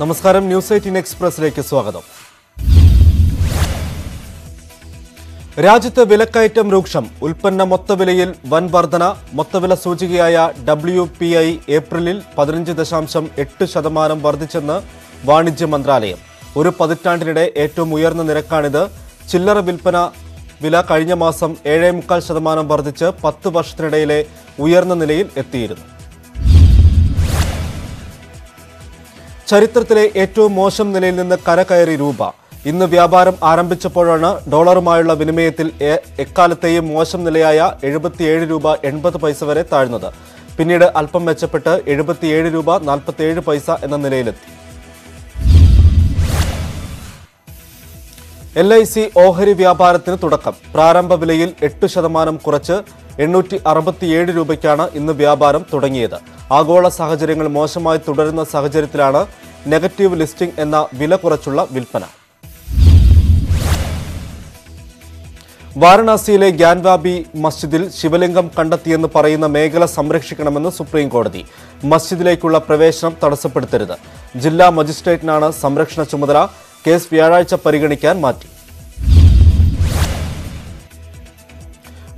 നമസ്കാരം, ന്യൂസ് 18 എക്സ്പ്രസിലേക്ക് സ്വാഗതം. രാജ്യത്ത് വിലക്കയറ്റം രൂക്ഷം. ഉൽപ്പന്ന മൊത്തവിലയിൽ വൻ വർധന. മൊത്തവില സൂചികയായ WPI ഏപ്രിലിൽ 15.8% വർദ്ധിച്ചെന്ന് വാണിജ്യ മന്ത്രാലയം. ഒരു പതിറ്റാണ്ടിനിടെ ഏറ്റവും ഉയർന്ന നിരക്കാണിത്. ചില്ലറ വിൽപ്പന വില കഴിഞ്ഞ മാസം 7.25% വർദ്ധിച്ച് 10 വർഷത്തിനിടയിലെ ഉയർന്ന നിലയിൽ എത്തിയിരുന്നു. ചരിത്രത്തിലെ ഏറ്റവും മോശം നിലയിൽ നിന്ന് കരകയറി രൂപ. ഇന്ന് വ്യാപാരം ആരംഭിച്ചപ്പോഴാണ് ഡോളറുമായുള്ള വിനിമയത്തിൽ എക്കാലത്തെയും മോശം നിലയായ 77 രൂപ 80 പൈസ വരെ താഴ്ന്നത്. പിന്നീട് അല്പം മെച്ചപ്പെട്ട് 77 രൂപ 47 പൈസ എന്ന നിലയിലെത്തി. LIC ഓഹരി വ്യാപാരത്തിന് തുടക്കം. പ്രാരംഭ വിലയിൽ 8% കുറച്ച് 867 രൂപയ്ക്കാണ് ഇന്ന് വ്യാപാരം തുടങ്ങിയത്. ആഗോള സാഹചര്യങ്ങൾ മോശമായി തുടരുന്ന സാഹചര്യത്തിലാണ് നെഗറ്റീവ് ലിസ്റ്റിംഗ് എന്ന വില കുറച്ചുള്ള വിൽപ്പന. വാരണാസിയിലെ ഗ്യാൻവാബി മസ്ജിദിൽ ശിവലിംഗം കണ്ടെത്തിയെന്ന് പറയുന്ന മേഖല സംരക്ഷിക്കണമെന്ന് സുപ്രീം കോടതി. മസ്ജിദിലേക്കുള്ള പ്രവേശനം തടസ്സപ്പെടുത്തരുത്. ജില്ലാ മജിസ്ട്രേറ്റിനാണ് സംരക്ഷണ ചുമതല. കേസ് വ്യാഴാഴ്ച പരിഗണിക്കാൻ മാറ്റി.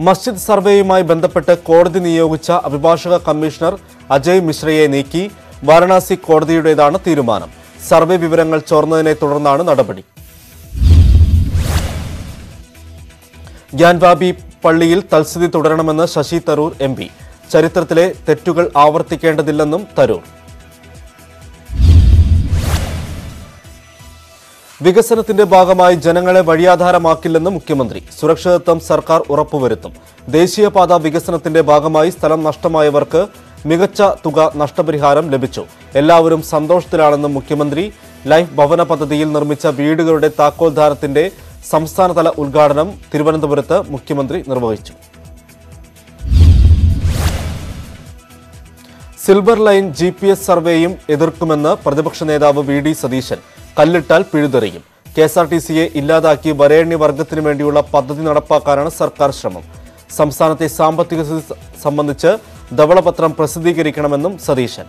മസ്ജിദ് സർവേയുമായി ബന്ധപ്പെട്ട് കോടതി നിയോഗിച്ച അഭിഭാഷക കമ്മീഷണർ അജയ് മിശ്രയെ നീക്കി. വാരണാസി കോടതിയുടേതാണ് തീരുമാനം. സർവേ വിവരങ്ങൾ ചോർന്നതിനെ തുടർന്നാണ് നടപടി. ഗ്യാൻവാബി പള്ളിയിൽ തൽസ്ഥിതി തുടരണമെന്ന് ശശി തരൂർ MP. ചരിത്രത്തിലെ തെറ്റുകൾ ആവർത്തിക്കേണ്ടതില്ലെന്നും തരൂർ. വികസനത്തിന്റെ ഭാഗമായി ജനങ്ങളെ വഴിയാധാരമാക്കില്ലെന്ന് മുഖ്യമന്ത്രി. സുരക്ഷിതത്വം സർക്കാർ ഉറപ്പുവരുത്തും. ദേശീയപാത വികസനത്തിന്റെ ഭാഗമായി സ്ഥലം നഷ്ടമായവർക്ക് മികച്ച തുക നഷ്ടപരിഹാരം ലഭിച്ചു. എല്ലാവരും സന്തോഷത്തിലാണെന്നും മുഖ്യമന്ത്രി. ലൈഫ് ഭവന പദ്ധതിയിൽ നിർമ്മിച്ച വീടുകളുടെ താക്കോൽദാനത്തിന്റെ സംസ്ഥാനതല ഉദ്ഘാടനം തിരുവനന്തപുരത്ത് മുഖ്യമന്ത്രി നിർവഹിച്ചു. സിൽവർ ലൈൻ GPS സർവേയും എതിർക്കുമെന്ന് പ്രതിപക്ഷ നേതാവ് VD സതീശൻ. കല്ലിട്ടാൽ പിഴുതെറിയും. KSRTCയെ ഇല്ലാതാക്കി വരേണ്യ വർഗത്തിനു വേണ്ടിയുള്ള പദ്ധതി നടപ്പാക്കാനാണ് സർക്കാർ ശ്രമം. സംസ്ഥാനത്തെ സാമ്പത്തിക സ്ഥിതി സംബന്ധിച്ച് ധവളപത്രം പ്രസിദ്ധീകരിക്കണമെന്നും സതീശൻ.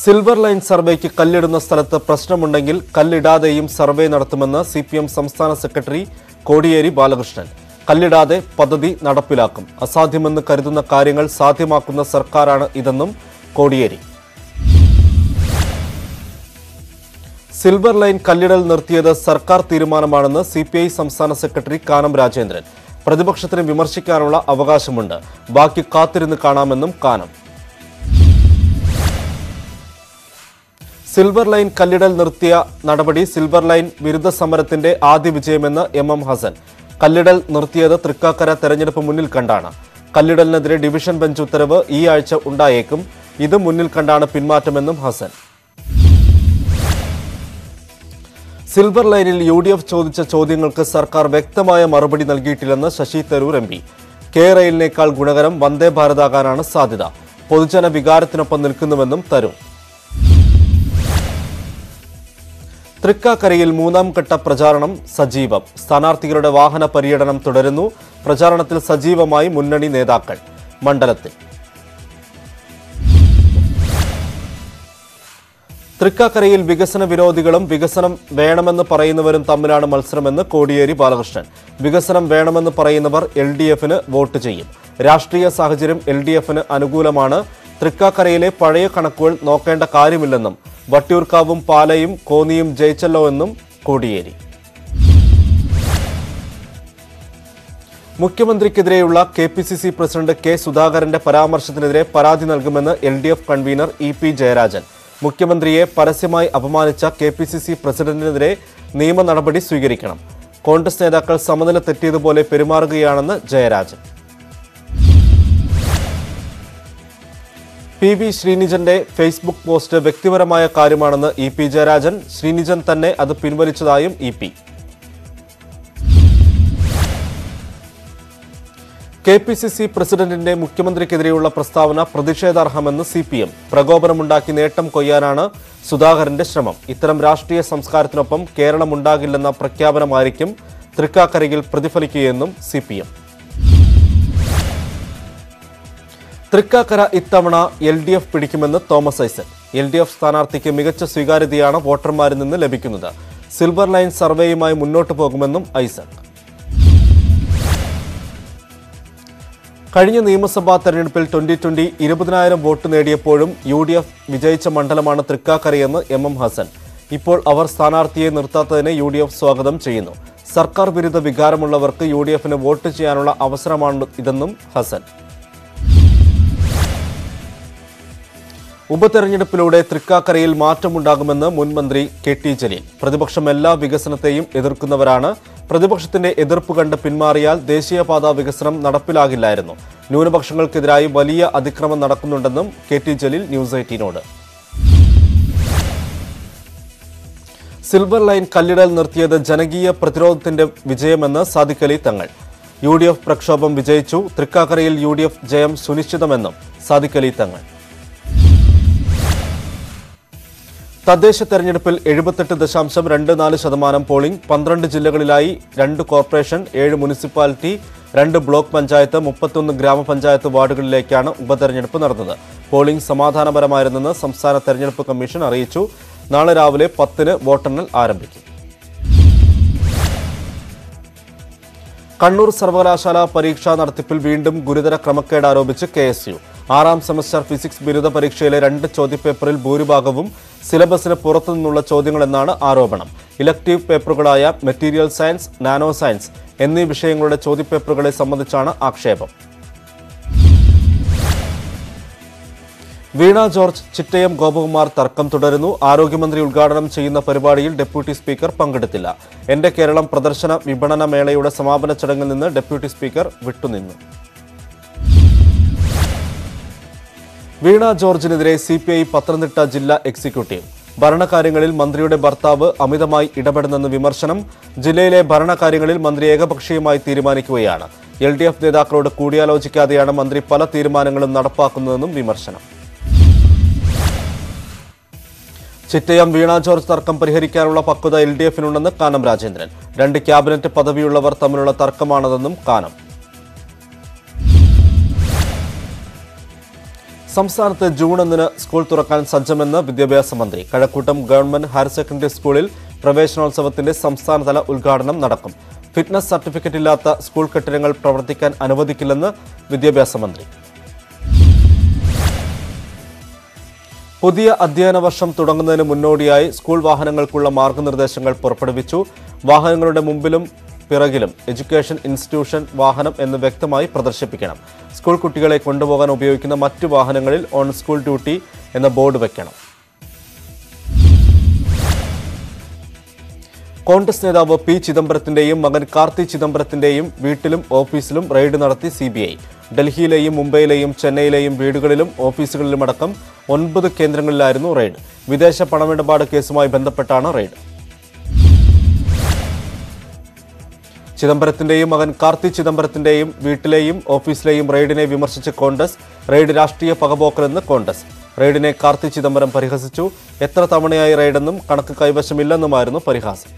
സിൽവർ ലൈൻ സർവേക്ക് കല്ലിടുന്ന സ്ഥലത്ത് പ്രശ്നമുണ്ടെങ്കിൽ കല്ലിടാതെയും സർവേ നടത്തുമെന്ന് CPM സംസ്ഥാന സെക്രട്ടറി കോടിയേരി ബാലകൃഷ്ണൻ. കല്ലിടാതെ പദ്ധതി നടപ്പിലാക്കും. അസാധ്യമെന്ന് കരുതുന്ന കാര്യങ്ങൾ സാധ്യമാക്കുന്ന സർക്കാരാണ് ഇതെന്നും കോടിയേരി. സിൽവർ ലൈൻ കല്ലിടൽ നിർത്തിയത് സർക്കാർ തീരുമാനമാണെന്ന് CPI സംസ്ഥാന സെക്രട്ടറി കാനം രാജേന്ദ്രൻ. പ്രതിപക്ഷത്തിന് വിമർശിക്കാനുള്ള അവകാശമുണ്ട്. ബാക്കി കാത്തിരുന്ന് കാണാമെന്നും കാനം. സിൽവർ ലൈൻ കല്ലിടൽ നിർത്തിയ നടപടി സിൽവർ ലൈൻ വിരുദ്ധ സമരത്തിന്റെ ആദ്യ വിജയമെന്ന് MM ഹസൻ. കല്ലിടൽ നിർത്തിയത് തൃക്കാക്കര തെരഞ്ഞെടുപ്പ് മുന്നിൽ കണ്ടാണ്. കല്ലിടലിനെതിരെ ഡിവിഷൻ ബെഞ്ച് ഉത്തരവ് ഈ ആഴ്ച ഉണ്ടായേക്കും. ഇത് മുന്നിൽ കണ്ടാണ് പിന്മാറ്റമെന്നും ഹസൻ. സിൽവർ ലൈനിൽ UDF ചോദിച്ച ചോദ്യങ്ങൾക്ക് സർക്കാർ വ്യക്തമായ മറുപടി നൽകിയിട്ടില്ലെന്ന് ശശി തരൂർ MP. റെയിലിനേക്കാൾ ഗുണകരം വന്ദേ ഭാരതാകാനാണ് സാധ്യത. പൊതുജന വികാരത്തിനൊപ്പം നിൽക്കുന്നുവെന്നും തരൂർ. തൃക്കാക്കരയിൽ 3ാം ഘട്ട പ്രചാരണം സജീവം. സ്ഥാനാർത്ഥികളുടെ വാഹന പര്യടനം തുടരുന്നു. പ്രചാരണത്തിൽ സജീവമായി മുന്നണി നേതാക്കൾ. മണ്ഡലത്തിൽ തൃക്കാക്കരയിൽ വികസന വിരോധികളും വികസനം വേണമെന്ന് പറയുന്നവരും തമ്മിലാണ് മത്സരമെന്ന് കോടിയേരി ബാലകൃഷ്ണൻ. വികസനം വേണമെന്ന് പറയുന്നവർ LDFന് വോട്ട് ചെയ്യും. രാഷ്ട്രീയ സാഹചര്യം LDFന് അനുകൂലമാണ്. തൃക്കാക്കരയിലെ പഴയ കണക്കുകൾ നോക്കേണ്ട കാര്യമില്ലെന്നും വട്ടിയൂർക്കാവും പാലയും കോന്നിയും ജയിച്ചല്ലോ എന്നും കോടിയേരി. മുഖ്യമന്ത്രിക്കെതിരെയുള്ള KPCC പ്രസിഡന്റ് K സുധാകരന്റെ പരാമർശത്തിനെതിരെ പരാതി നൽകുമെന്ന് LDF കൺവീനർ EP ജയരാജൻ. മുഖ്യമന്ത്രിയെ പരസ്യമായി അപമാനിച്ച KPCC പ്രസിഡന്റിനെതിരെ നിയമ നടപടി സ്വീകരിക്കണം. കോൺഗ്രസ് നേതാക്കൾ സമനില തെറ്റിയതുപോലെ പെരുമാറുകയാണെന്ന് ജയരാജൻ. PV ശ്രീനിജന്റെ ഫേസ്ബുക്ക് പോസ്റ്റ് വ്യക്തിപരമായ കാര്യമാണെന്ന് EP ജയരാജൻ. ശ്രീനിജൻ തന്നെ അത് പിൻവലിച്ചതായും EP. KPCC പ്രസിഡന്റിന്റെ മുഖ്യമന്ത്രിക്കെതിരെയുള്ള പ്രസ്താവന പ്രതിഷേധാർഹമെന്ന് CPM. പ്രകോപനമുണ്ടാക്കി നേട്ടം കൊയ്യാനാണ് സുധാകരന്റെ ശ്രമം. ഇത്തരം രാഷ്ട്രീയ സംസ്കാരത്തിനൊപ്പം കേരളമുണ്ടാകില്ലെന്ന പ്രഖ്യാപനമായിരിക്കും തൃക്കാക്കരയിൽ പ്രതിഫലിക്കുകയെന്നും CPM. തൃക്കാക്കര ഇത്തവണ LDF പിടിക്കുമെന്ന് തോമസ് ഐസക്. LDF സ്ഥാനാർത്ഥിക്ക് മികച്ച സ്വീകാര്യതയാണ് വോട്ടർമാരിൽ നിന്ന് ലഭിക്കുന്നത്. സിൽവർ ലൈൻ സർവേയുമായി മുന്നോട്ടു പോകുമെന്നും ഐസക്. കഴിഞ്ഞ നിയമസഭാ തെരഞ്ഞെടുപ്പിൽ 2020 20,000 വോട്ട് നേടിയപ്പോഴും UDF വിജയിച്ച മണ്ഡലമാണ് തൃക്കാക്കരയെന്ന് MM ഹസൻ. ഇപ്പോൾ അവർ സ്ഥാനാർത്ഥിയെ നിർത്താത്തതിനെ UDF സ്വാഗതം ചെയ്യുന്നു. സർക്കാർ വിരുദ്ധ വികാരമുള്ളവർക്ക് UDFന് വോട്ട് ചെയ്യാനുള്ള അവസരമാണ് ഇതെന്നും ഹസൻ. ഉപതെരഞ്ഞെടുപ്പിലൂടെ തൃക്കാക്കരയിൽ മാറ്റമുണ്ടാകുമെന്ന് മുൻ മന്ത്രി KT ജലീൽ. പ്രതിപക്ഷം എല്ലാ വികസനത്തെയും എതിർക്കുന്നവരാണ്. പ്രതിപക്ഷത്തിന്റെ എതിർപ്പ് കണ്ട് പിന്മാറിയാൽ ദേശീയപാത വികസനം നടപ്പിലാകില്ലായിരുന്നു. ന്യൂനപക്ഷങ്ങൾക്കെതിരായി വലിയ അതിക്രമം നടക്കുന്നുണ്ടെന്നും KT ജലീൽ ന്യൂസ് 18നോട്. സിൽവർ ലൈൻ കല്ലിടൽ നിർത്തിയത് ജനകീയ പ്രതിരോധത്തിന്റെ വിജയമെന്ന് സാദിഖ് അലി തങ്ങൾ. UDF പ്രക്ഷോഭം വിജയിച്ചു. തൃക്കാക്കരയിൽ UDF ജയം സുനിശ്ചിതമെന്നും സാദിഖ് അലി തങ്ങൾ. തദ്ദേശ തെരഞ്ഞെടുപ്പിൽ 78.24% പോളിംഗ്. 12 ജില്ലകളിലായി 2 കോർപ്പറേഷൻ, 7 മുനിസിപ്പാലിറ്റി, 2 ബ്ലോക്ക് പഞ്ചായത്ത്, 31 ഗ്രാമപഞ്ചായത്ത് വാർഡുകളിലേക്കാണ് ഉപതെരഞ്ഞെടുപ്പ് നടന്നത്. പോളിംഗ് സമാധാനപരമായിരുന്നെന്ന് സംസ്ഥാന തെരഞ്ഞെടുപ്പ് കമ്മീഷൻ അറിയിച്ചു. നാളെ രാവിലെ 10-ന് വോട്ടെണ്ണൽ ആരംഭിക്കും. കണ്ണൂർ സർവകലാശാല പരീക്ഷാ നടത്തിപ്പിൽ വീണ്ടും ഗുരുതര ക്രമക്കേട് ആരോപിച്ച് KSU. 6ാം സെമസ്റ്റർ ഫിസിക്സ് ബിരുദ പരീക്ഷയിലെ 2 ചോദ്യപേപ്പറിൽ ഭൂരിഭാഗവും സിലബസിന് പുറത്തുനിന്നുള്ള ചോദ്യങ്ങളെന്നാണ് ആരോപണം. ഇലക്ടീവ് പേപ്പറുകളായ മെറ്റീരിയൽ സയൻസ്, നാനോ സയൻസ് എന്നീ വിഷയങ്ങളുടെ ചോദ്യപേപ്പറുകളെ സംബന്ധിച്ചാണ് ആക്ഷേപം. വീണ ജോർജ് ചിറ്റയം ഗോപകുമാർ തർക്കം തുടരുന്നു. ആരോഗ്യമന്ത്രി ഉദ്ഘാടനം ചെയ്യുന്ന പരിപാടിയിൽ ഡെപ്യൂട്ടി സ്പീക്കർ പങ്കെടുത്തില്ല. എന്റെ കേരളം പ്രദർശന വിപണന മേളയുടെ സമാപന ചടങ്ങിൽ നിന്ന് ഡെപ്യൂട്ടി സ്പീക്കർ വിട്ടുനിന്നു. വീണ ജോർജിനെതിരെ CPI പത്തനംതിട്ട ജില്ലാ എക്സിക്യൂട്ടീവ്. ഭരണകാര്യങ്ങളിൽ മന്ത്രിയുടെ ഭർത്താവ് അമിതമായി ഇടപെടുന്നെന്ന് വിമർശനം. ജില്ലയിലെ ഭരണകാര്യങ്ങളിൽ മന്ത്രി ഏകപക്ഷീയമായി തീരുമാനിക്കുകയാണ്. LDF നേതാക്കളോട് കൂടിയാലോചിക്കാതെയാണ് മന്ത്രി പല തീരുമാനങ്ങളും നടപ്പാക്കുന്നതെന്നും വിമർശനം. ചിറ്റയം വീണ ജോർജ് തർക്കം പരിഹരിക്കാനുള്ള പക്വത LDFനുണ്ടെന്ന് കാനം രാജേന്ദ്രൻ. 2 ക്യാബിനറ്റ് പദവിയുള്ളവർ തമ്മിലുള്ള തർക്കമാണതെന്നും കാനം. സംസ്ഥാനത്ത് ജൂൺ 1-ന് സ്കൂൾ തുറക്കാൻ സജ്ജമെന്ന് വിദ്യാഭ്യാസ മന്ത്രി. കഴക്കൂട്ടം ഗവൺമെന്റ് ഹയർ സെക്കൻഡറി സ്കൂളിൽ പ്രവേശനോത്സവത്തിന്റെ സംസ്ഥാനതല ഉദ്ഘാടനം നടക്കും. ഫിറ്റ്നസ് സർട്ടിഫിക്കറ്റ് ഇല്ലാത്ത സ്കൂൾ കെട്ടിടങ്ങൾ പ്രവർത്തിക്കാൻ അനുവദിക്കില്ലെന്ന് വിദ്യാഭ്യാസ മന്ത്രി. പുതിയ അധ്യയന വർഷം തുടങ്ങുന്നതിന് മുന്നോടിയായി സ്കൂൾ വാഹനങ്ങൾക്കുള്ള മാർഗനിർദ്ദേശങ്ങൾ പുറപ്പെടുവിച്ചു. വാഹനങ്ങളുടെ മുമ്പിലും പിറകിലും എഡ്യൂക്കേഷൻ ഇൻസ്റ്റിറ്റ്യൂഷൻ വാഹനം എന്ന് വ്യക്തമായി പ്രദർശിപ്പിക്കണം. സ്കൂൾ കുട്ടികളെ കൊണ്ടുപോകാൻ ഉപയോഗിക്കുന്ന മറ്റു വാഹനങ്ങളിൽ ഓൺ സ്കൂൾ ഡ്യൂട്ടി എന്ന ബോർഡ് വയ്ക്കണം. കോൺഗ്രസ് നേതാവ് P. ചിദംബരത്തിന്റെയും മകൻ കാർത്തി ചിദംബരത്തിന്റെയും വീട്ടിലും ഓഫീസിലും റെയ്ഡ് നടത്തി CBI. ഡൽഹിയിലെയും മുംബൈയിലെയും ചെന്നൈയിലെയും വീടുകളിലും ഓഫീസുകളിലുമടക്കം 9 കേന്ദ്രങ്ങളിലായിരുന്നു റെയ്ഡ്. വിദേശ പണമിടപാട് കേസുമായി ബന്ധപ്പെട്ടാണ് റെയ്ഡ്. ചിദംബരത്തിന്റെയും മകൻ കാർത്തി ചിദംബരത്തിന്റെയും വീട്ടിലെയും ഓഫീസിലെയും റെയ്ഡിനെ വിമർശിച്ച് കോൺഗ്രസ്. റെയ്ഡ് രാഷ്ട്രീയ പകപോക്കലെന്ന് കോൺഗ്രസ്. റെയ്ഡിനെ കാർത്തി ചിദംബരം പരിഹസിച്ചു. എത്ര തവണയായി റെയ്ഡെന്നും കണക്ക് കൈവശമില്ലെന്നുമായിരുന്നു പരിഹാസം.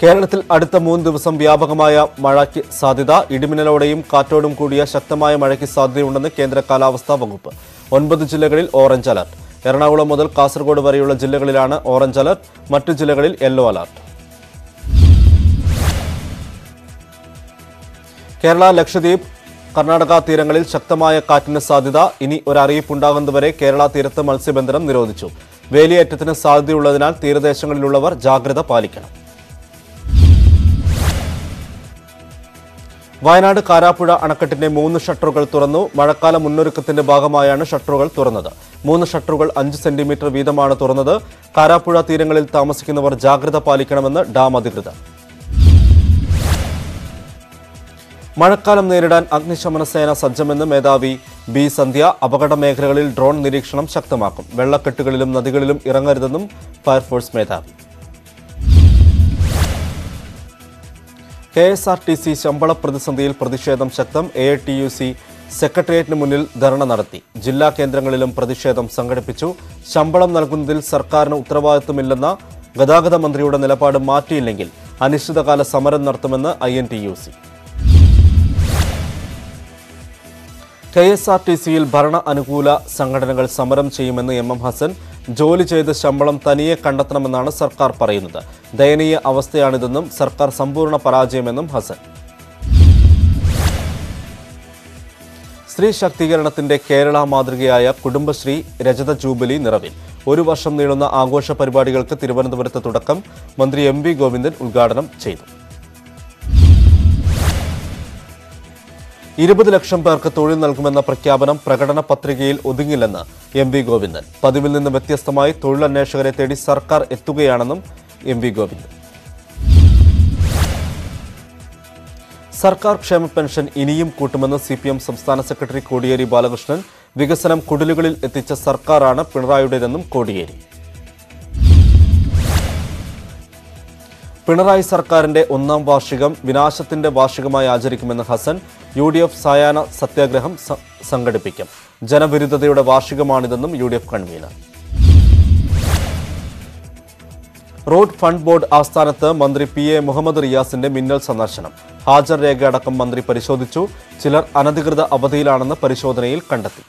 കേരളത്തിൽ അടുത്ത 3 ദിവസം വ്യാപകമായ മഴയ്ക്ക് സാധ്യത. ഇടിമിന്നലോടെയും കാറ്റോടും കൂടിയ ശക്തമായ മഴയ്ക്ക് സാധ്യതയുണ്ടെന്ന് കേന്ദ്ര കാലാവസ്ഥാ വകുപ്പ്. 9 ജില്ലകളിൽ ഓറഞ്ച് അലർട്ട്. എറണാകുളം മുതൽ കാസർഗോഡ് വരെയുള്ള ജില്ലകളിലാണ് ഓറഞ്ച് അലർട്ട്. മറ്റു ജില്ലകളിൽ യെല്ലോ അലർട്ട്. കേരള, ലക്ഷദ്വീപ്, കർണാടക തീരങ്ങളിൽ ശക്തമായ കാറ്റിന് സാധ്യത. ഇനി ഒരറിയിപ്പുണ്ടാകുന്നതുവരെ കേരള തീരത്ത് മത്സ്യബന്ധനം നിരോധിച്ചു. വേലിയേറ്റത്തിന് സാധ്യതയുള്ളതിനാൽ തീരദേശങ്ങളിലുള്ളവർ ജാഗ്രത പാലിക്കണം. വയനാട് കാരാപ്പുഴ അണക്കെട്ടിന്റെ 3 ഷട്ടറുകൾ തുറന്നു. മഴക്കാല മുന്നൊരുക്കത്തിന്റെ ഭാഗമായാണ് ഷട്ടറുകൾ തുറന്നത്. 3 ഷട്ടറുകൾ 5 സെന്റിമീറ്റർ വീതമാണ് തുറന്നത്. കാരാപ്പുഴ തീരങ്ങളിൽ താമസിക്കുന്നവർ ജാഗ്രത പാലിക്കണമെന്ന് ഡാം അധികൃതർ. മഴക്കാലം നേരിടാൻ അഗ്നിശമന സേന സജ്ജമെന്ന് മേധാവി B. സന്ധ്യ. അപകട മേഖലകളിൽ ഡ്രോൺ നിരീക്ഷണം ശക്തമാക്കും. വെള്ളക്കെട്ടുകളിലും നദികളിലും ഇറങ്ങരുതെന്നും ഫയർഫോഴ്സ് മേധാവി. KSRTC ശമ്പള പ്രതിസന്ധിയിൽ പ്രതിഷേധം ശക്തം. AITUC സെക്രട്ടേറിയറ്റിന് മുന്നിൽ ധർണ നടത്തി. ജില്ലാ കേന്ദ്രങ്ങളിലും പ്രതിഷേധം സംഘടിപ്പിച്ചു. ശമ്പളം നൽകുന്നതിൽ സർക്കാരിന് ഉത്തരവാദിത്തമില്ലെന്ന ഗതാഗത മന്ത്രിയുടെ നിലപാട് മാറ്റിയില്ലെങ്കിൽ അനിശ്ചിതകാല സമരം നടത്തുമെന്ന് INTUC. KSRTCയിൽ ഭരണ അനുകൂല സംഘടനകൾ സമരം ചെയ്യുമെന്ന് MM ഹസൻ. ജോലി ചെയ്ത് ശമ്പളം തനിയെ കണ്ടെത്തണമെന്നാണ് സർക്കാർ പറയുന്നത്. ദയനീയ അവസ്ഥയാണിതെന്നും സർക്കാർ സമ്പൂർണ്ണ പരാജയമെന്നും ഹസൻ. സ്ത്രീ ശാക്തീകരണത്തിന്റെ കേരള മാതൃകയായ കുടുംബശ്രീ രജത ജൂബിലി നിറവിൽ. 1 വർഷം നീളുന്ന ആഘോഷ പരിപാടികൾക്ക് തിരുവനന്തപുരത്ത് തുടക്കം. മന്ത്രി MV ഗോവിന്ദൻ ഉദ്ഘാടനം ചെയ്തു. 20 ലക്ഷം പേർക്ക് തൊഴിൽ നൽകുമെന്ന പ്രഖ്യാപനം പ്രകടന പത്രികയിൽ ഒതുങ്ങില്ലെന്ന് MV ഗോവിന്ദൻ. പതിവിൽ നിന്ന് വ്യത്യസ്തമായി തൊഴിലന്വേഷകരെ തേടി സർക്കാർ എത്തുകയാണെന്നും MV ഗോവിന്ദൻ. സർക്കാർ ക്ഷേമ പെൻഷൻ ഇനിയും കൂട്ടുമെന്ന് CPM സംസ്ഥാന സെക്രട്ടറി കോടിയേരി ബാലകൃഷ്ണൻ. വികസനം കുടിലുകളിൽ എത്തിച്ച സർക്കാരാണ് പിണറായിയുടേതെന്നും കോടിയേരി. പിണറായി സർക്കാരിന്റെ 1ാം വാർഷികം വിനാശത്തിന്റെ വാർഷികമായി ആചരിക്കുമെന്ന് ഹസൻ. UDF സായാഹ്ന സത്യാഗ്രഹം സംഘടിപ്പിക്കും. ജനവിരുദ്ധതയുടെ വാർഷികമാണിതെന്നും UDF convener. Road fund board ആസ്ഥാനത്ത് മന്ത്രി PA മുഹമ്മദ് റിയാസിന്റെ മിന്നൽ സന്ദർശനം. ഹാജർ രേഖയടക്കം മന്ത്രി പരിശോധിച്ചു. ചിലർ അനധികൃത അവധിയിലാണെന്ന് പരിശോധനയിൽ കണ്ടെത്തി.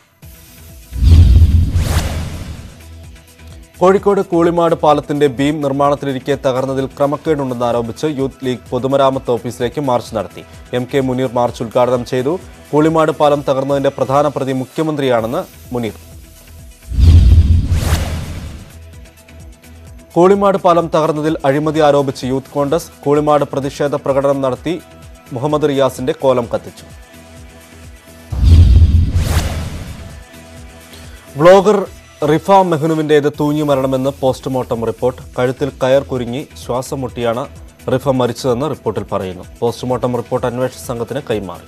കോഴിക്കോട് കൂളിമാട് പാലത്തിന്റെ ബീം നിർമ്മാണത്തിലിരിക്കെ തകർന്നതിൽ ക്രമക്കേടുണ്ടെന്ന് ആരോപിച്ച് യൂത്ത് ലീഗ് പൊതുമരാമത്ത് ഓഫീസിലേക്ക് മാർച്ച് നടത്തി. MK മുനീർ മാർച്ച് ഉദ്ഘാടനം ചെയ്തു. കൂളിമാട് പാലം തകർന്നതിന്റെ പ്രധാന പ്രതി മുഖ്യമന്ത്രിയാണെന്ന് മുനീർ. കൂളിമാട് പാലം തകർന്നതിൽ അഴിമതി ആരോപിച്ച് യൂത്ത് കോൺഗ്രസ്. കൂളിമാട് പ്രതിഷേധ പ്രകടനം നടത്തി. മുഹമ്മദ് റിയാസിന്റെ കോലം കത്തിച്ചു. വ്ളോഗർ റിഫ മെഹ്നുവിന്റേത് തൂങ്ങി മരണമെന്ന് പോസ്റ്റ്മോർട്ടം റിപ്പോർട്ട്. കഴുത്തിൽ കയർ കുരുങ്ങി ശ്വാസം മുട്ടിയാണ് റിഫ മരിച്ചതെന്ന് റിപ്പോർട്ടിൽ പറയുന്നു. പോസ്റ്റ്മോർട്ടം റിപ്പോർട്ട് അന്വേഷണ സംഘത്തിന് കൈമാറി.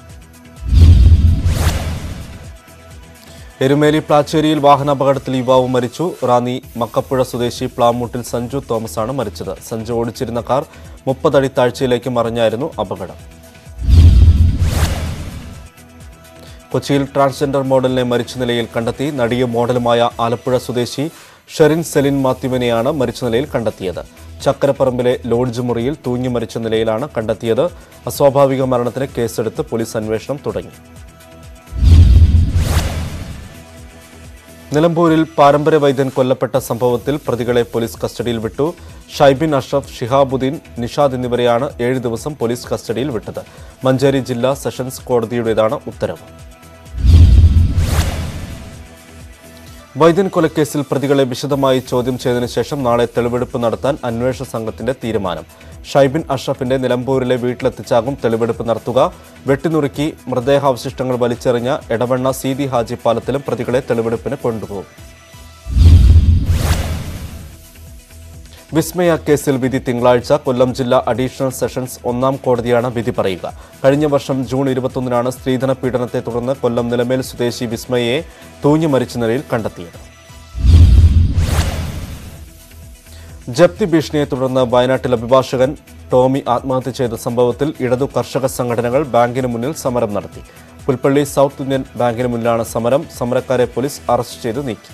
എരുമേലി പ്ലാച്ചേരിയിൽ വാഹനാപകടത്തിൽ യുവാവ് മരിച്ചു. റാന്നി മക്കപ്പുഴ സ്വദേശി പ്ലാമൂട്ടിൽ സഞ്ജു തോമസാണ് മരിച്ചത്. സഞ്ജു ഓടിച്ചിരുന്ന കാർ 30 അടി താഴ്ചയിലേക്ക് മറിഞ്ഞായിരുന്നു അപകടം. കൊച്ചിയിൽ ട്രാൻസ്ജെൻഡർ മോഡലിനെ മരിച്ച നിലയിൽ കണ്ടെത്തി. നടിയും മോഡലുമായ ആലപ്പുഴ സ്വദേശി ഷെറിൻ സെലിൻ മാത്യുവിനെയാണ് മരിച്ച നിലയിൽ കണ്ടെത്തിയത്. ചക്കരപ്പറമ്പിലെ ലോഡ്ജ് മുറിയിൽ തൂങ്ങി മരിച്ച നിലയിലാണ് കണ്ടെത്തിയത്. അസ്വാഭാവിക മരണത്തിന് കേസെടുത്ത് പോലീസ് അന്വേഷണം തുടങ്ങി. നിലമ്പൂരിൽ പാരമ്പര്യ വൈദ്യൻ കൊല്ലപ്പെട്ട സംഭവത്തിൽ പ്രതികളെ പോലീസ് കസ്റ്റഡിയിൽ വിട്ടു. ഷൈബിൻ അഷ്റഫ്, ഷിഹാബുദ്ദീൻ, നിഷാദ് എന്നിവരെയാണ് 7 ദിവസം പോലീസ് കസ്റ്റഡിയിൽ വിട്ടത്. മഞ്ചേരി ജില്ലാ സെഷൻസ് കോടതിയുടേതാണ് ഉത്തരവ്. വൈദ്യൻ കൊലക്കേസിൽ പ്രതികളെ വിശദമായി ചോദ്യം ചെയ്തതിനു ശേഷം നാളെ തെളിവെടുപ്പ് നടത്താൻ അന്വേഷണ സംഘത്തിന്റെ തീരുമാനം. ഷൈബിൻ അഷ്റഫിന്റെ നിലമ്പൂരിലെ വീട്ടിലെത്തിച്ചാകും തെളിവെടുപ്പ് നടത്തുക. വെട്ടിനുറുക്കി മൃതദേഹാവശിഷ്ടങ്ങൾ വലിച്ചെറിഞ്ഞ എടവണ്ണ സീതി ഹാജി പാലത്തിലും പ്രതികളെ തെളിവെടുപ്പിന് കൊണ്ടുപോകും. വിസ്മയ കേസിൽ വിധി തിങ്കളാഴ്ച. കൊല്ലം ജില്ലാ അഡീഷണൽ സെഷൻസ് 1ാം കോടതിയാണ് വിധി പറയുക. കഴിഞ്ഞ വർഷം ജൂൺ 21-നാണ് സ്ത്രീധന പീഡനത്തെ തുടർന്ന് കൊല്ലം നിലമേൽ സ്വദേശി വിസ്മയയെ തൂങ്ങി മരിച്ച നിലയിൽ കണ്ടെത്തിയത്. ജപ്തി ഭീഷണിയെ തുടർന്ന് വയനാട്ടിൽ അഭിഭാഷകൻ ടോമി ആത്മഹത്യ ചെയ്ത സംഭവത്തിൽ ഇടതു കർഷക സംഘടനകൾ ബാങ്കിന് മുന്നിൽ സമരം നടത്തി. പുൽപ്പള്ളി സൗത്ത് ഇന്ത്യൻ ബാങ്കിന് മുന്നിലാണ് സമരം. സമരക്കാരെ പോലീസ് അറസ്റ്റ് ചെയ്ത് നീക്കി.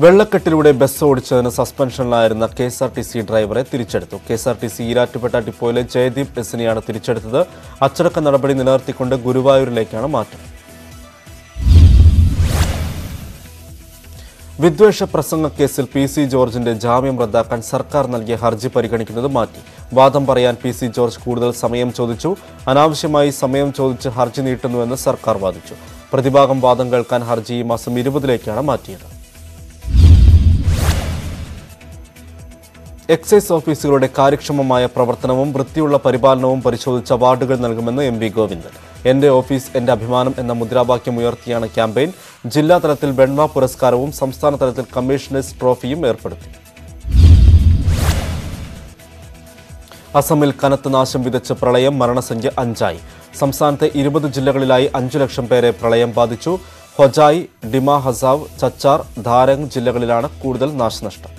വെള്ളക്കെട്ടിലൂടെ ബസ് ഓടിച്ചതിന് സസ്പെൻഷനിലായിരുന്ന KSRTC ഡ്രൈവറെ തിരിച്ചെടുത്തു. KSRTC ഈരാറ്റുപേട്ട ഡിപ്പോയിലെ ജയദീപ് എസിനെയാണ് തിരിച്ചെടുത്തത്. അച്ചടക്ക നടപടി നിലനിർത്തിക്കൊണ്ട് ഗുരുവായൂരിലേക്കാണ് മാറ്റം. വിദ്വേഷ പ്രസംഗ കേസിൽ PC ജോർജിന്റെ ജാമ്യം റദ്ദാക്കാൻ സർക്കാർ നൽകിയ ഹർജി പരിഗണിക്കുന്നത് മാറ്റി. വാദം പറയാൻ PC ജോർജ് കൂടുതൽ സമയം ചോദിച്ചു. അനാവശ്യമായി സമയം ചോദിച്ച് ഹർജി നീട്ടുന്നുവെന്ന് സർക്കാർ വാദിച്ചു. പ്രതിഭാഗം വാദം കേൾക്കാൻ ഹർജി ഈ മാസം 20-ലേക്കാണ് മാറ്റിയത്. എക്സൈസ് ഓഫീസുകളുടെ കാര്യക്ഷമമായ പ്രവർത്തനവും വൃത്തിയുള്ള പരിപാലനവും പരിശോധിച്ച അവാർഡുകൾ നൽകുമെന്ന് MV ഗോവിന്ദൻ. എന്റെ ഓഫീസ് എന്റെ അഭിമാനം എന്ന മുദ്രാവാക്യം ഉയർത്തിയാണ് ക്യാമ്പയിൻ. ജില്ലാ തലത്തിൽ ബെൻവ പുരസ്കാരവും സംസ്ഥാന തലത്തിൽ കമ്മീഷണേഴ്സ് ട്രോഫിയും ഏർപ്പെടുത്തി. അസമിൽ കനത്ത നാശം വിതച്ച പ്രളയം. മരണസംഖ്യ 5ആയി. സംസ്ഥാനത്തെ 20 ജില്ലകളിലായി 5 ലക്ഷം പേരെ പ്രളയം ബാധിച്ചു. ഹൊജായ്, ഡിമ ഹസാവ്, ചച്ചാർ, ധാരങ് ജില്ലകളിലാണ് കൂടുതൽ നാശനഷ്ടം.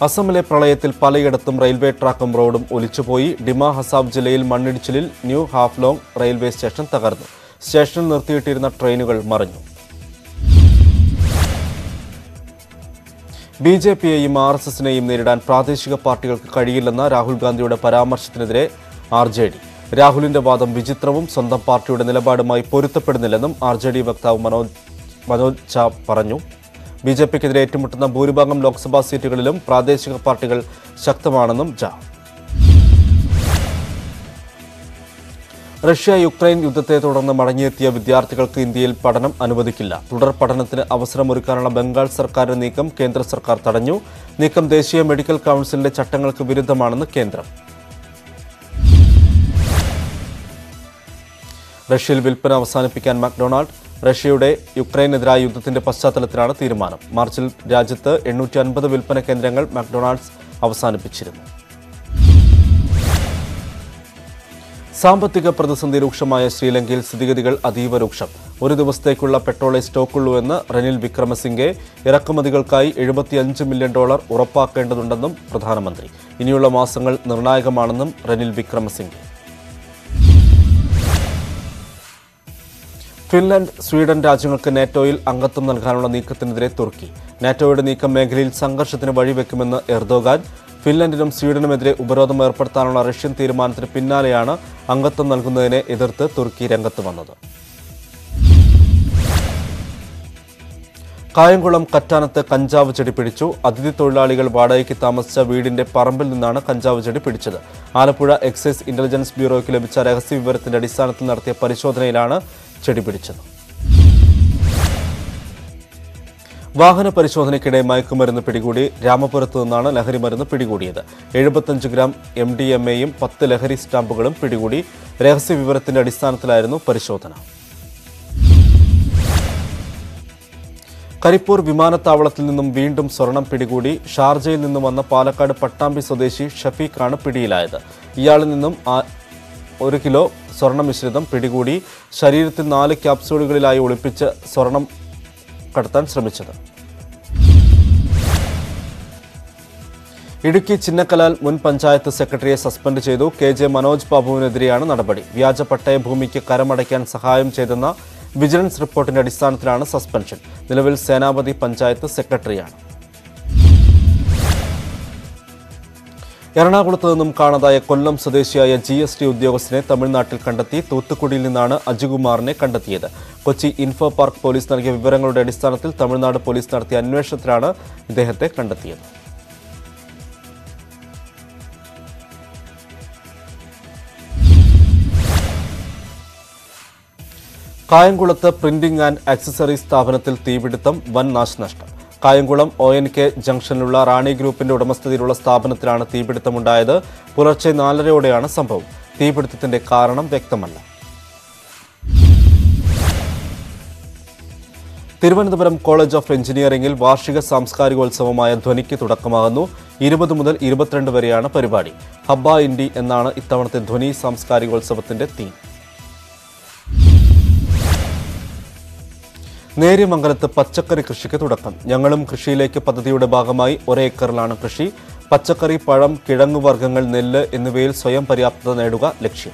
അസമിലെ പ്രളയത്തിൽ പലയിടത്തും റെയിൽവേ ട്രാക്കും റോഡും ഒലിച്ചുപോയി. ഡിമ ഹസാബ് ജില്ലയിൽ മണ്ണിടിച്ചിലിൽ ന്യൂ ഹാഫ്ലോങ് റെയിൽവേ സ്റ്റേഷൻ തകർന്നു. സ്റ്റേഷനിൽ നിർത്തിയിട്ടിരുന്ന ട്രെയിനുകൾ മറിഞ്ഞു. BJPയെയും RSSനെയും നേരിടാൻ പ്രാദേശിക പാർട്ടികൾക്ക് കഴിയില്ലെന്ന രാഹുൽ ഗാന്ധിയുടെ പരാമർശത്തിനെതിരെ RJD. രാഹുലിന്റെ വാദം വിചിത്രവും സ്വന്തം പാർട്ടിയുടെ നിലപാടുമായി പൊരുത്തപ്പെടുന്നില്ലെന്നും RJD വക്താവ് മനോജ് ഝാ പറഞ്ഞു. BJPക്കെതിരെ ഏറ്റുമുട്ടുന്ന ഭൂരിഭാഗം ലോക്സഭാ സീറ്റുകളിലും പ്രാദേശിക പാർട്ടികൾ ശക്തമാണെന്നും ഝാ. റഷ്യ-യുക്രൈൻ യുദ്ധത്തെ തുടർന്ന് മടങ്ങിയെത്തിയ വിദ്യാർത്ഥികൾക്ക് ഇന്ത്യയിൽ പഠനം അനുവദിക്കില്ല. തുടർ പഠനത്തിന് അവസരമൊരുക്കാനുള്ള ബംഗാൾ സർക്കാരിന്റെ നീക്കം കേന്ദ്ര സർക്കാർ തടഞ്ഞു. നീക്കം ദേശീയ മെഡിക്കൽ കൌൺസിലിന്റെ ചട്ടങ്ങൾക്ക് വിരുദ്ധമാണെന്ന് കേന്ദ്രം. റഷ്യയിൽ വിൽപ്പന അവസാനിപ്പിക്കാൻ മക്ഡൊണാൾഡ്. റഷ്യയുടെ യുക്രൈനെതിരായ യുദ്ധത്തിന്റെ പശ്ചാത്തലത്തിലാണ് തീരുമാനം. മാർച്ചിൽ രാജ്യത്ത് 850 വിൽപ്പന കേന്ദ്രങ്ങൾ മക്ഡൊണാൾഡ്സ് അവസാനിപ്പിച്ചിരുന്നു. സാമ്പത്തിക പ്രതിസന്ധി രൂക്ഷമായ ശ്രീലങ്കയിൽ സ്ഥിതിഗതികൾ അതീവ രൂക്ഷം. ഒരു ദിവസത്തേക്കുള്ള പെട്രോളേ സ്റ്റോക്കുള്ളൂവെന്ന് റനിൽ വിക്രമസിംഗെ. ഇറക്കുമതികൾക്കായി $75 മില്യൺ ഉറപ്പാക്കേണ്ടതുണ്ടെന്നും പ്രധാനമന്ത്രി. ഇനിയുള്ള മാസങ്ങൾ നിർണായകമാണെന്നും റനിൽ വിക്രമസിംഗെ. ഫിൻലൻഡ്, സ്വീഡൻ രാജ്യങ്ങൾക്ക് നാറ്റോയിൽ അംഗത്വം നൽകാനുള്ള നീക്കത്തിനെതിരെ തുർക്കി. നാറ്റോയുടെ നീക്കം മേഖലയിൽ സംഘർഷത്തിന് വഴിവെക്കുമെന്ന് എർദോഗാൻ. ഫിൻലൻഡിനും സ്വീഡനുമെതിരെ ഉപരോധം ഏർപ്പെടുത്താനുള്ള റഷ്യൻ തീരുമാനത്തിന് പിന്നാലെയാണ് അംഗത്വം നൽകുന്നതിനെ എതിർത്ത് തുർക്കി രംഗത്ത് വന്നത്. കായംകുളം കറ്റാനത്ത് കഞ്ചാവ് ചെടി പിടിച്ചു. അതിഥി തൊഴിലാളികൾ വാടകയ്ക്ക് താമസിച്ച വീടിന്റെ പറമ്പിൽ നിന്നാണ് കഞ്ചാവ് ചെടി പിടിച്ചത്. ആലപ്പുഴ എക്സൈസ് ഇന്റലിജൻസ് ബ്യൂറോയ്ക്ക് ലഭിച്ച രഹസ്യവിവരത്തിന്റെ അടിസ്ഥാനത്തിൽ നടത്തിയ പരിശോധനയിലാണ് ചെടി പിടിച്ചത്. വാഹന പരിശോധനയ്ക്കിടെ മയക്കുമരുന്ന് പിടികൂടി. രാമപുരത്ത് നിന്നാണ് ലഹരിമരുന്ന് പിടികൂടിയത്. 75 ഗ്രാം MDMAയും 10 ലഹരി സ്റ്റാമ്പുകളും പിടികൂടി. രഹസ്യവിവരത്തിന്റെ അടിസ്ഥാനത്തിലായിരുന്നു പരിശോധന. കരിപ്പൂർ വിമാനത്താവളത്തിൽ നിന്നും വീണ്ടും സ്വർണം പിടികൂടി. ഷാർജയിൽ നിന്നും വന്ന പാലക്കാട് പട്ടാമ്പി സ്വദേശി ഷഫീഖാണ് പിടിയിലായത്. ഇയാളിൽ നിന്നും 1 കിലോ സ്വർണ്ണ മിശ്രിതം പിടികൂടി. ശരീരത്തിൽ 4 ക്യാപ്സൂളുകളിലായി ഒളിപ്പിച്ച് സ്വർണം കടത്താൻ ശ്രമിച്ചത്. ഇടുക്കി ചിന്നക്കലാൽ മുൻ പഞ്ചായത്ത് സെക്രട്ടറിയെ സസ്പെൻഡ് ചെയ്തു. KJ മനോജ് ബാബുവിനെതിരെയാണ് നടപടി. വ്യാജ പട്ടയ ഭൂമിക്ക് കരമടയ്ക്കാൻ സഹായം ചെയ്തെന്ന വിജിലൻസ് റിപ്പോർട്ടിന്റെ അടിസ്ഥാനത്തിലാണ് സസ്പെൻഷൻ. നിലവിൽ സേനാപതി പഞ്ചായത്ത് സെക്രട്ടറിയാണ്. എറണാകുളത്ത് നിന്നും കാണാതായ കൊല്ലം സ്വദേശിയായ GST ഉദ്യോഗസ്ഥനെ തമിഴ്നാട്ടിൽ കണ്ടെത്തി. തൂത്തുക്കുടിയിൽ നിന്നാണ് അജികുമാറിനെ കണ്ടെത്തിയത്. കൊച്ചി ഇൻഫോ പാർക്ക് പോലീസ് നൽകിയ വിവരങ്ങളുടെ അടിസ്ഥാനത്തിൽ തമിഴ്നാട് പോലീസ് നടത്തിയ അന്വേഷണത്തിലാണ് ഇദ്ദേഹത്തെ കണ്ടെത്തിയത്. കായംകുളത്ത് പ്രിന്റിംഗ് ആൻഡ് ആക്സസറീസ് സ്ഥാപനത്തിൽ തീപിടുത്തം, വൻ നാശനഷ്ടം. കായംകുളം ONK ജംഗ്ഷനിലുള്ള റാണി ഗ്രൂപ്പിന്റെ ഉടമസ്ഥതയിലുള്ള സ്ഥാപനത്തിലാണ് തീപിടുത്തമുണ്ടായത്. പുലർച്ചെ 4:30യോടെയാണ് സംഭവം. തീപിടുത്തത്തിന്റെ കാരണം വ്യക്തമല്ല. തിരുവനന്തപുരം കോളേജ് ഓഫ് എഞ്ചിനീയറിംഗിൽ വാർഷിക സാംസ്കാരികോത്സവമായ ധ്വനിക്ക് തുടക്കമാകുന്നു. 20 മുതൽ 22 വരെയാണ് പരിപാടി. ഹബ്ബ ഇൻഡി എന്നാണ് ഇത്തവണത്തെ ധ്വനി സാംസ്കാരികോത്സവത്തിന്റെ തീം. നേര്യമംഗലത്ത് പച്ചക്കറി കൃഷിക്ക് തുടക്കം. ഞങ്ങളും കൃഷിയിലേക്ക് പദ്ധതിയുടെ ഭാഗമായി 1 ഏക്കറിലാണ് കൃഷി. പച്ചക്കറി, പഴം, കിഴങ്ങുവർഗ്ഗങ്ങൾ, നെല്ല് എന്നിവയിൽ സ്വയം പര്യാപ്തത നേടുക ലക്ഷ്യം.